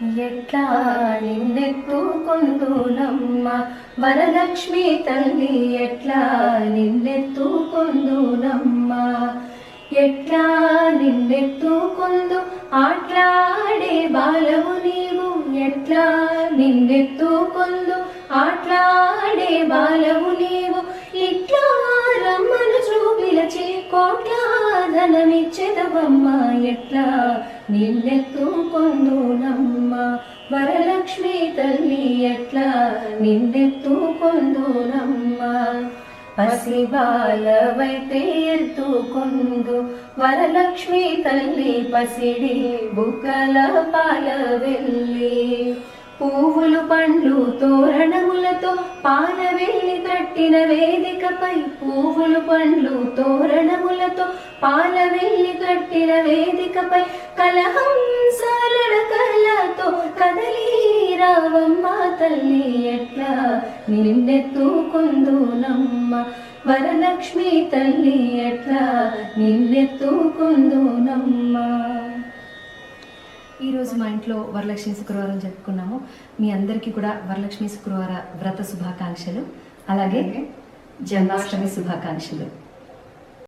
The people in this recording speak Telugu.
ఎట్లా నిన్నెత్తుకొందునమ్మ వరలక్ష్మి తల్లి, ఎట్లా నిన్నెత్తుకొందునమ్మ. ఎట్లా నిన్నెత్తుకొందు ఆట్లాడే బాలవు నీవు, ఎట్లా నిన్నెత్తుకొందు ఆట్లాడే బాలవు నీవు. ఇట్లా రమ్మను చూపిలచి కోట్ల ధనమిచ్చెదవమ్మ, ఎట్లా నిన్నెత్తుకొందునమ్మ వరలక్ష్మి తల్లి, ఎట్లా నిన్నెత్తుకొందునమ్మ. పసిబాలవైతే ఎత్తుకొందు వరలక్ష్మి తల్లి, పసిడి బుగ్గల పాల వెళ్ళి. పువ్వులు పండ్లు తోరణములతో పాల వెళ్ళి కట్టిన వేదికపై, పువ్వులు పండ్లు తోరణములతో పాల వెళ్ళి కట్టిన వేదికపై, కలహంసాల కలతో కదలి రావమ్మ తల్లి, ఎట్లా నిన్నెత్తుకొందునమ్మ వరలక్ష్మి తల్లి, ఎట్లా నిన్నెత్తుకొందునమ్మ. ఈరోజు మా ఇంట్లో వరలక్ష్మి శుక్రవారం జరుపుకున్నాము. మీ అందరికీ కూడా వరలక్ష్మి శుక్రవార వ్రత శుభాకాంక్షలు, అలాగే జన్మాష్టమి శుభాకాంక్షలు.